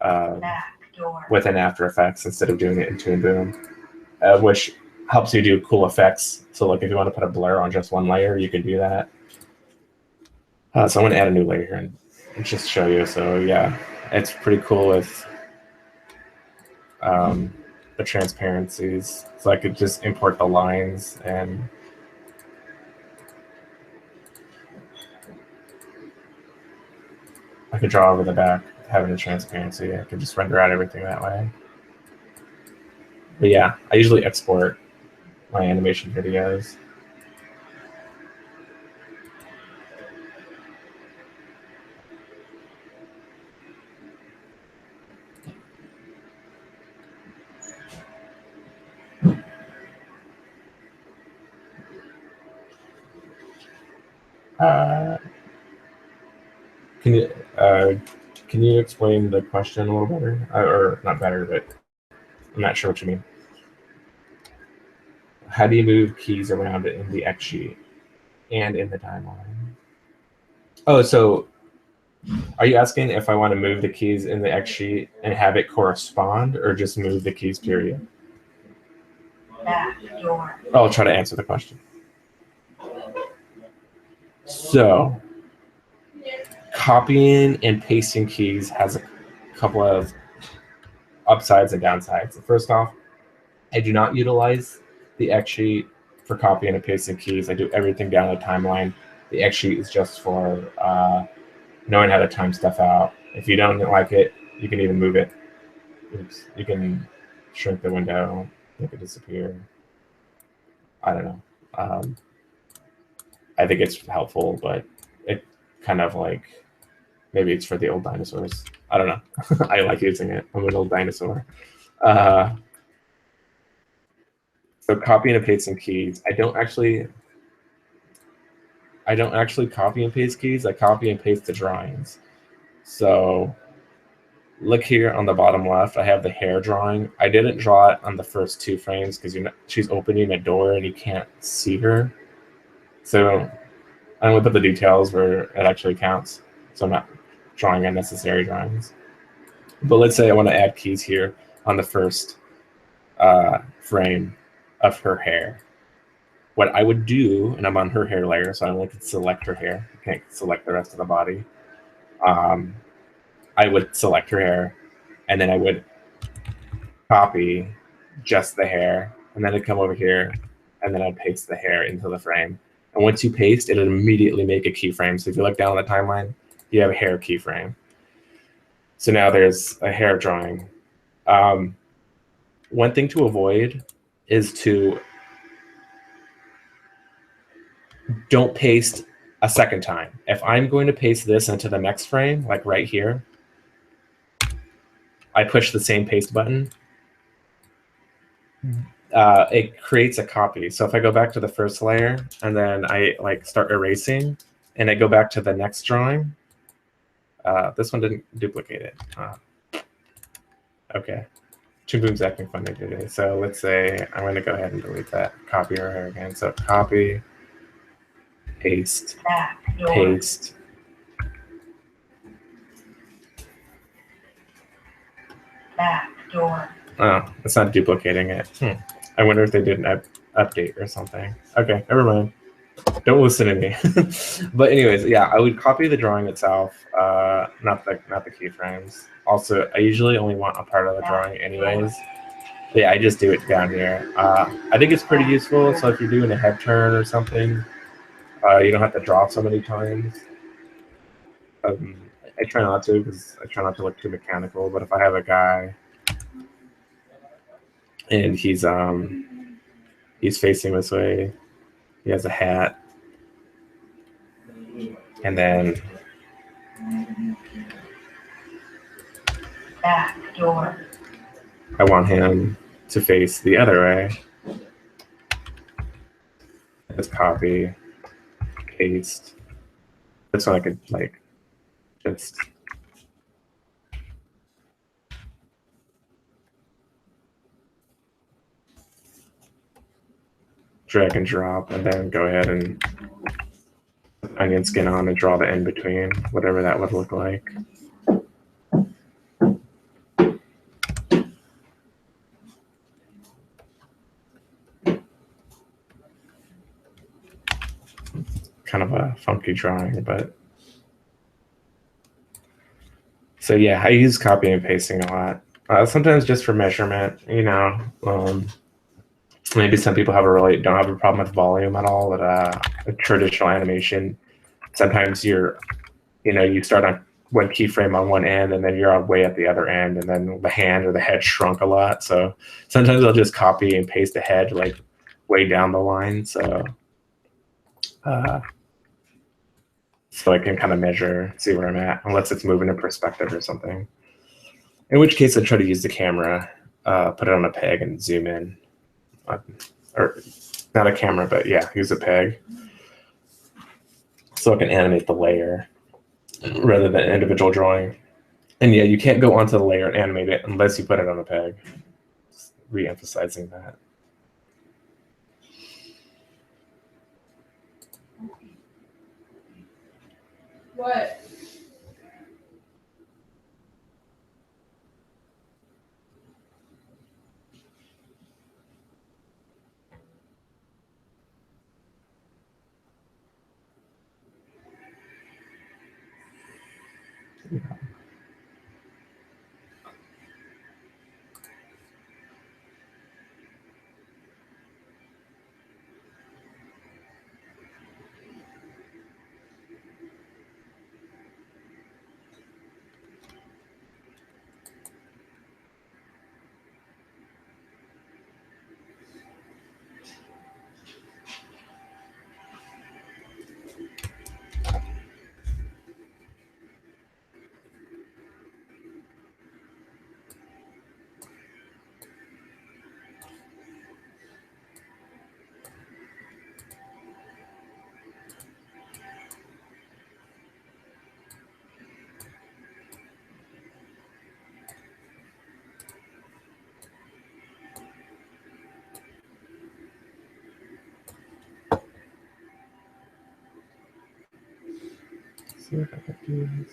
Speaker 2: After Effects instead of doing it in ToonBoom, which helps you do cool effects. So like if you want to put a blur on just one layer, you can do that. So I'm going to add a new layer here and just show you. So yeah, it's pretty cool with the transparencies. So I could just import the lines, and I could draw over the back having a transparency. I could just render out everything that way. But yeah, I usually export my animation videos. Can you explain the question a little better, or not better, but I'm not sure what you mean. How do you move keys around in the X sheet and in the timeline? Oh, so are you asking if I want to move the keys in the X sheet and have it correspond, or just move the keys, period? I'll try to answer the question. So copying and pasting keys has a couple of upsides and downsides. So first off, I do not utilize the X sheet for copying and pasting keys. I do everything down the timeline. The X sheet is just for knowing how to time stuff out. If you don't like it, you can even move it. Oops. You can shrink the window, make it disappear. I don't know. I think it's helpful, but it kind of like, maybe it's for the old dinosaurs. I don't know. I like using it. I'm an old dinosaur. So copying and pasting keys. I don't actually copy and paste keys. I copy and paste the drawings. So look here on the bottom left, I have the hair drawing. I didn't draw it on the first two frames because she's opening a door and you can't see her. So I'm going to put the details where it actually counts. So I'm not drawing unnecessary drawings. But let's say I want to add keys here on the first frame of her hair. What I would do, and I'm on her hair layer, so I only can select her hair. I can't select the rest of the body. I would select her hair, and then I would copy just the hair, and then I'd come over here, and then I'd paste the hair into the frame. And once you paste, it'll immediately make a keyframe. So if you look down on the timeline, you have a hair keyframe. So now there's a hair drawing. One thing to avoid is to don't paste a second time. If I'm going to paste this into the next frame, like right here, I push the same paste button. It creates a copy. So if I go back to the first layer and then I like start erasing and I go back to the next drawing, this one didn't duplicate it. Okay. ToonBoom's acting funny today. So let's say I'm going to go ahead and delete that. Copy her hair again. So copy, paste, paste. Backdoor. Oh, it's not duplicating it. I wonder if they did an update or something. Okay, never mind. Don't listen to me. But anyways, yeah, I would copy the drawing itself, not the keyframes. Also, I usually only want a part of the drawing anyways. But yeah, I just do it down here. I think it's pretty useful. So if you're doing a head turn or something, you don't have to draw so many times. I try not to because I try not to look too mechanical. But if I have a guy and he's facing this way, he has a hat, and then
Speaker 1: Back door.
Speaker 2: I want him to face the other way. Just copy, paste. This one I could like just drag and drop, and then go ahead and onion skin on and draw the in between, whatever that would look like. Kind of a funky drawing, but so yeah, I use copy and pasting a lot. Sometimes just for measurement, you know. Maybe some people don't have a problem with volume at all. But a traditional animation, sometimes you start on one keyframe on one end, and then you're way at the other end, and then the hand or the head shrunk a lot. So sometimes I'll just copy and paste the head like way down the line, so I can kind of measure, see where I'm at, unless it's moving in perspective or something. In which case, I try to use the camera, put it on a peg, and zoom in. Or not a camera, but yeah, use a peg, so I can animate the layer rather than individual drawing. And yeah, you can't go onto the layer and animate it unless you put it on a peg. Just re-emphasizing that.
Speaker 1: What?
Speaker 2: See if I can do this.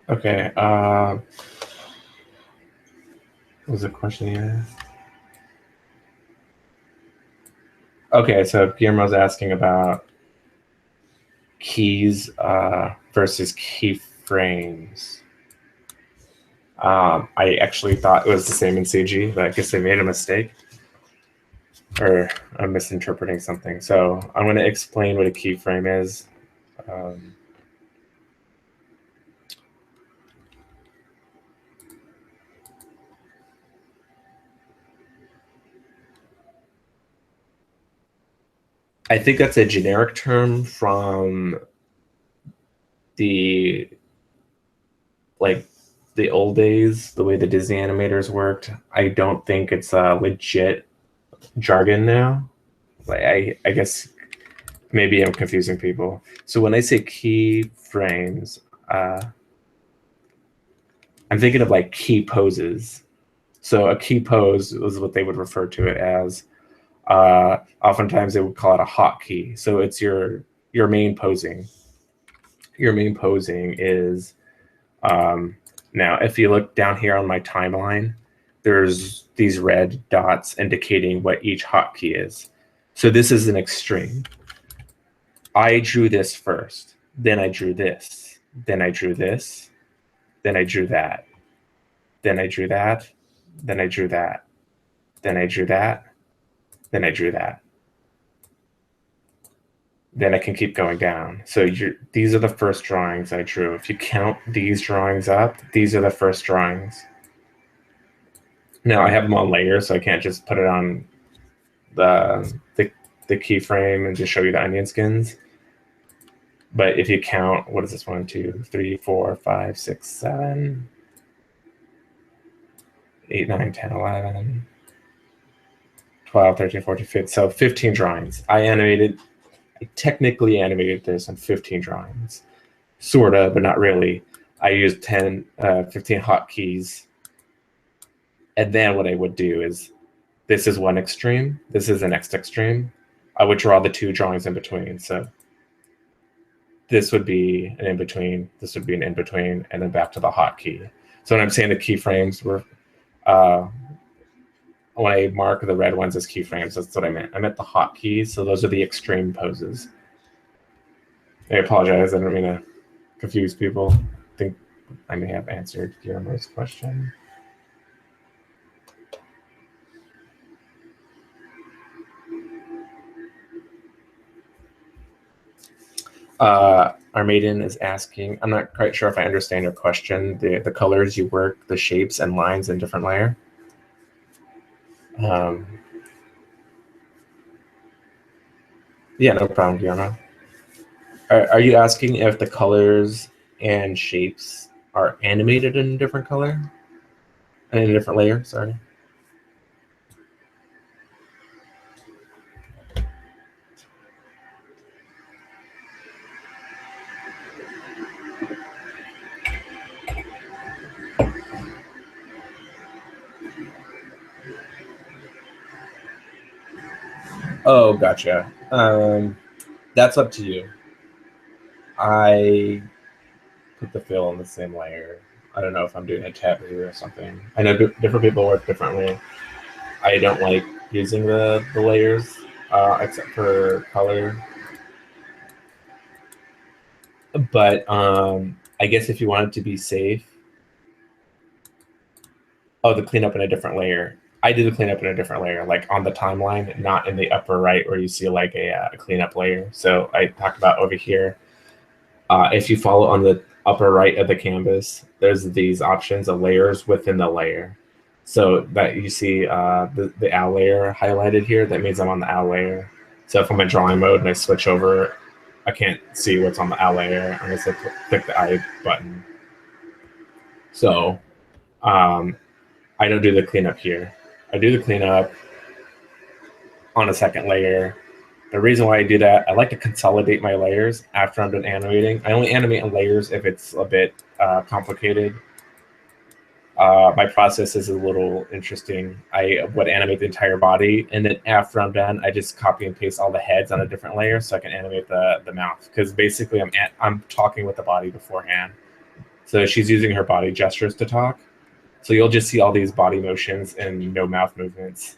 Speaker 2: Okay. What was the question you asked? Okay, so Guillermo's asking about keys versus keyframes. I actually thought it was the same in CG, but I guess they made a mistake, or I'm misinterpreting something. So I'm going to explain what a keyframe is. I think that's a generic term from the old days, the way the Disney animators worked. I don't think it's a legit jargon now. I guess maybe I'm confusing people. So when I say keyframes, I'm thinking of like key poses. So a key pose is what they would refer to it as. Oftentimes they would call it a hotkey. So it's your main posing. Your main posing is now if you look down here on my timeline, there's these red dots indicating what each hotkey is. So this is an extreme. I drew this first, then I drew this, then I drew this, then I drew that, then I drew that, then I drew that, then I drew that, then I drew that. Then I can keep going down. So these are the first drawings I drew. If you count these drawings up, these are the first drawings. Now I have them on layers, so I can't just put it on the keyframe and just show you the onion skins. But if you count, what is this? 1, 2, 3, 4, 5, 6, 7, 8, 9, 10, 11, 12, 13, 14, 15. So 15 drawings. I technically animated this on 15 drawings. Sort of, but not really. I used 15 hotkeys. And then what I would do is, this is one extreme, this is the next extreme. I would draw the 2 drawings in between. So this would be an in-between, this would be an in-between, and then back to the hotkey. So when I'm saying the keyframes were, when I mark the red ones as keyframes, that's what I meant. I meant the hotkeys, so those are the extreme poses. I apologize, I don't mean to confuse people. I think I may have answered Guillermo's question. Our maiden is asking, I'm not quite sure if I understand your question. The colors you work, the shapes and lines in different layer. Yeah, no problem, Guillermo. Are you asking if the colors and shapes are animated in a different color? In a different layer, sorry. Oh, gotcha. That's up to you. I put the fill in the same layer. I don't know if I'm doing a taboo or something. I know different people work differently. I don't like using the layers, except for color. But I guess if you wanted to be safe, the cleanup in a different layer. I do the cleanup in a different layer, like on the timeline, not in the upper right where you see like a cleanup layer. So I talked about over here. If you follow on the upper right of the canvas, there's these options of layers within the layer. So that you see the owl layer highlighted here, that means I'm on the owl layer. So if I'm in drawing mode and I switch over, I can't see what's on the owl layer. I'm going to click the I button. So I don't do the cleanup here. I do the cleanup on a second layer. The reason why I do that, I like to consolidate my layers after I'm done animating. I only animate in layers if it's a bit complicated. My process is a little interesting. I would animate the entire body, and then after I'm done, I just copy and paste all the heads on a different layer so I can animate the mouth. Because basically, I'm talking with the body beforehand. So she's using her body gestures to talk. So you'll just see all these body motions and no mouth movements.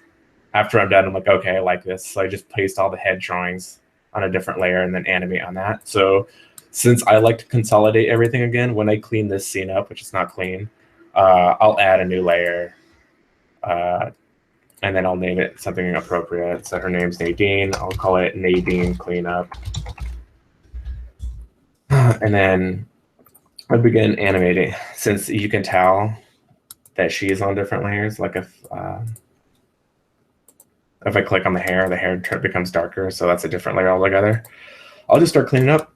Speaker 2: After I'm done, I'm like, okay, I like this. So I just paste all the head drawings on a different layer and then animate on that. So since I like to consolidate everything again, when I clean this scene up, which is not clean, I'll add a new layer and then I'll name it something appropriate. So her name's Nadine. I'll call it Nadine Cleanup. And then I begin animating. Since you can tell that she is on different layers, like if I click on the hair becomes darker, so that's a different layer altogether. I'll just start cleaning up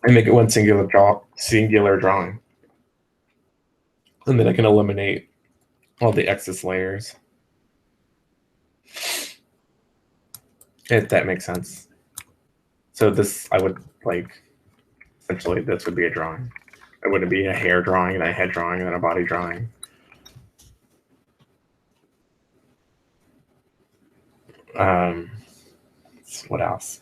Speaker 2: and make it one singular drawing. And then I can eliminate all the excess layers. If that makes sense. So this, I would like, essentially this would be a drawing. It wouldn't be a hair drawing and a head drawing and then a body drawing. What else?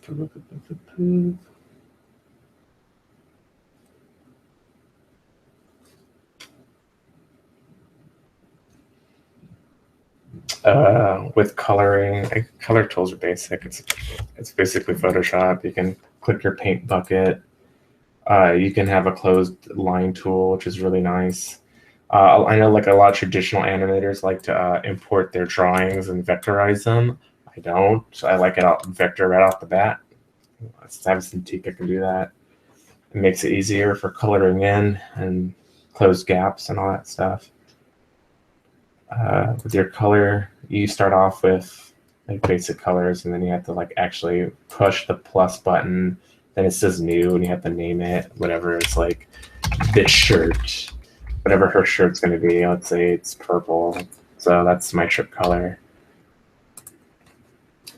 Speaker 2: With coloring, color tools are basic. It's basically Photoshop. You can click your paint bucket. You can have a closed line tool, which is really nice. I know like a lot of traditional animators like to import their drawings and vectorize them. I don't. I like it out vector right off the bat. Since I have Cintiq, I can do that. It makes it easier for coloring in and close gaps and all that stuff. With your color, you start off with like basic colors, and then you have to like actually push the plus button. Then it says new, and you have to name it whatever. It's like this shirt, whatever her shirt's going to be. Let's say it's purple, so that's my shirt color.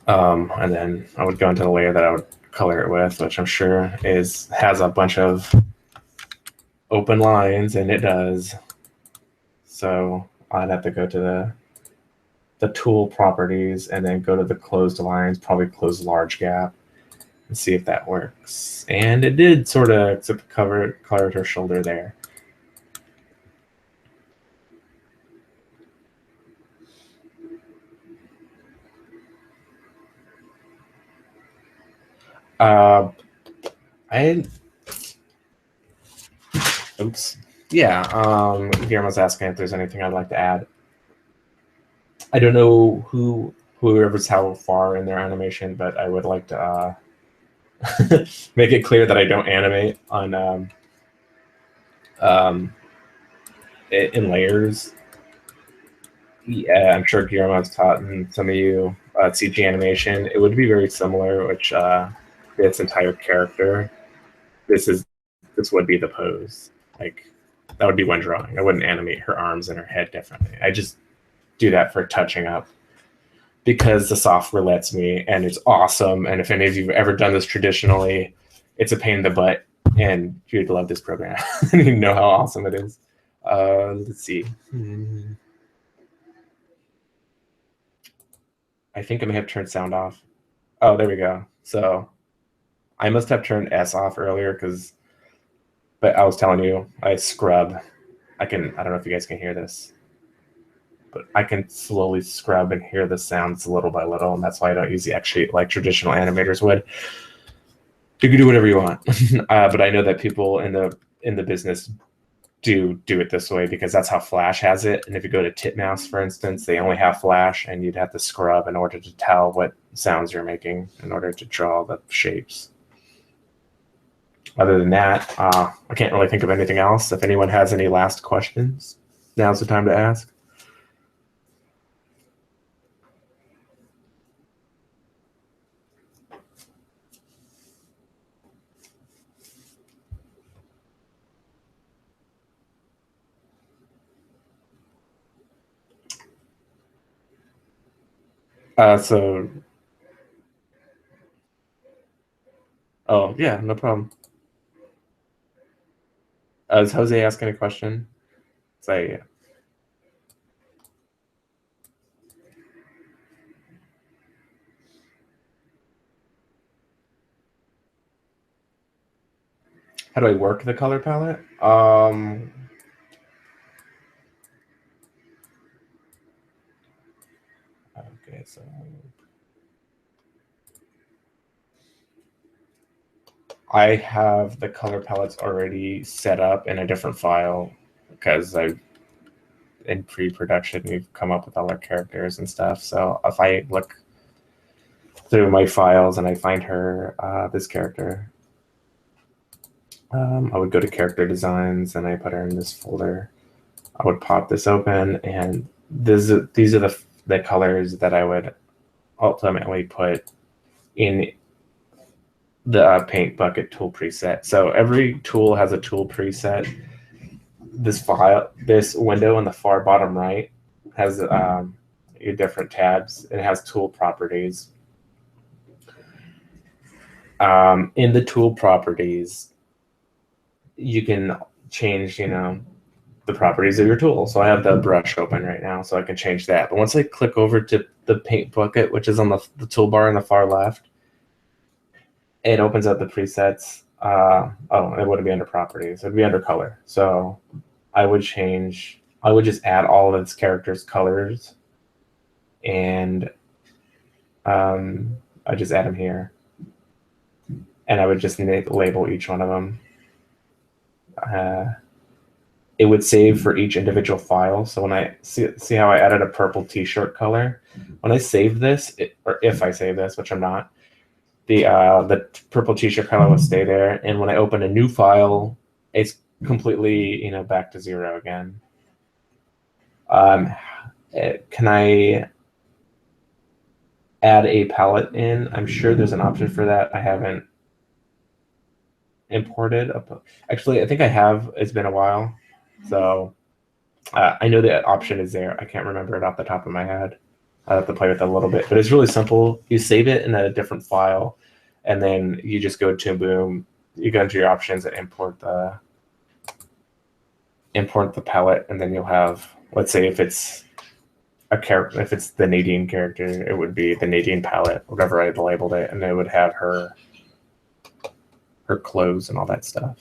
Speaker 2: And then I would go into the layer that I would color it with, which I'm sure has a bunch of open lines, and it does. So I'd have to go to the tool properties and then go to the closed lines, probably close large gap, and see if that works. And it did sort of, except colored her shoulder there. Oops. Yeah, Guillermo's asking if there's anything I'd like to add. I don't know whoever's how far in their animation, but I would like to make it clear that I don't animate on in layers. Yeah, I'm sure Guillermo's taught some of you CG animation. It would be very similar, which its entire character. This would be the pose. Like that would be one drawing. I wouldn't animate her arms and her head differently. I just do that for touching up because the software lets me, and it's awesome. And if any of you have ever done this traditionally, it's a pain in the butt, and you'd love this program. You know how awesome it is. Let's see. I think I may have turned sound off. Oh, there we go. So I must have turned S off earlier but I was telling you, I scrub. I don't know if you guys can hear this, but I can slowly scrub and hear the sounds little by little, and that's why I don't use the actually like traditional animators would. You can do whatever you want, but I know that people in the business do it this way because that's how Flash has it. And if you go to Titmouse, for instance, they only have Flash, and you'd have to scrub in order to tell what sounds you're making in order to draw the shapes. Other than that, I can't really think of anything else. If anyone has any last questions, now's the time to ask. Oh yeah, no problem. Is Jose asking a question? Say yeah. How do I work the color palette? Okay, so I have the color palettes already set up in a different file because in pre-production we've come up with all our characters and stuff. So if I look through my files and I find her this character, I would go to character designs and I put her in this folder. I would pop this open, and these are the colors that I would ultimately put in the paint bucket tool preset. So every tool has a tool preset. This window in the far bottom right has your different tabs. It has tool properties. In the tool properties, you can change, the properties of your tool. So I have the brush open right now, so I can change that. But once I click over to the paint bucket, which is on the toolbar on the far left, it opens up the presets. It wouldn't be under properties. It'd be under color. So I would just add all of its characters' colors, and I just add them here. And I would just label each one of them. It would save for each individual file. So when I see how I added a purple t-shirt color, when I save this, or if I save this, which I'm not, the purple t-shirt color will stay there. And when I open a new file, it's completely back to zero again. Can I add a palette in? I'm sure there's an option for that. I haven't imported. Actually, I think I have. It's been a while. So I know that option is there. I can't remember it off the top of my head. I have to play with it a little bit, but it's really simple. You save it in a different file, and then you just go to ToonBoom. You go into your options and import the palette, and then you'll have, let's say, if it's a character, if it's the Nadine character, it would be the Nadine palette, whatever I labeled it, and it would have her clothes and all that stuff.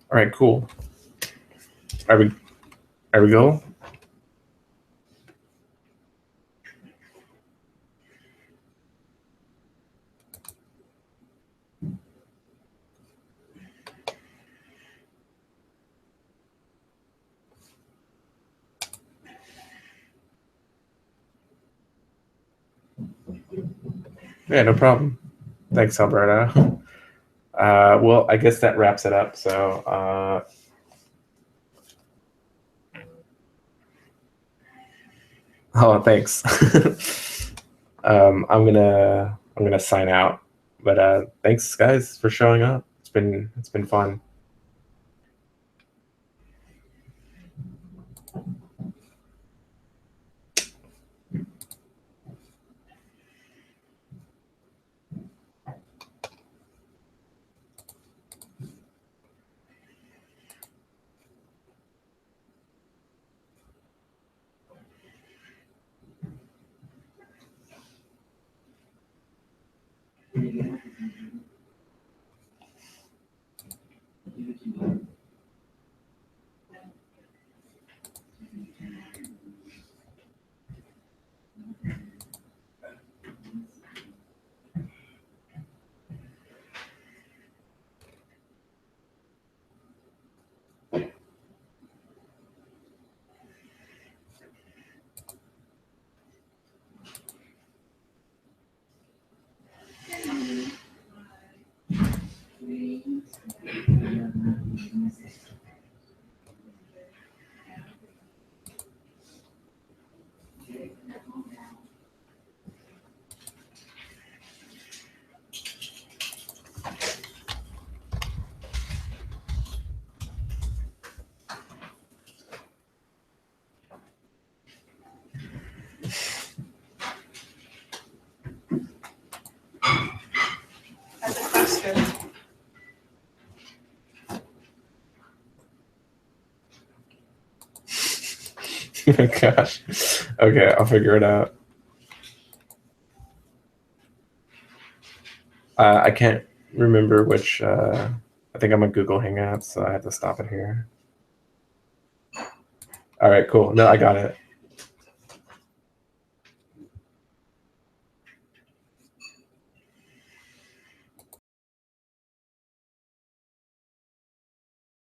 Speaker 2: All right, cool. Are we go? Yeah, no problem. Thanks, Alberta. Well, I guess that wraps it up. So oh, thanks. I'm gonna sign out. But thanks, guys, for showing up. It's been fun.
Speaker 1: That's a question.
Speaker 2: Oh gosh. Okay, I'll figure it out. I can't remember which. I think I'm on Google Hangouts, so I have to stop it here. All right, cool. No, I got it.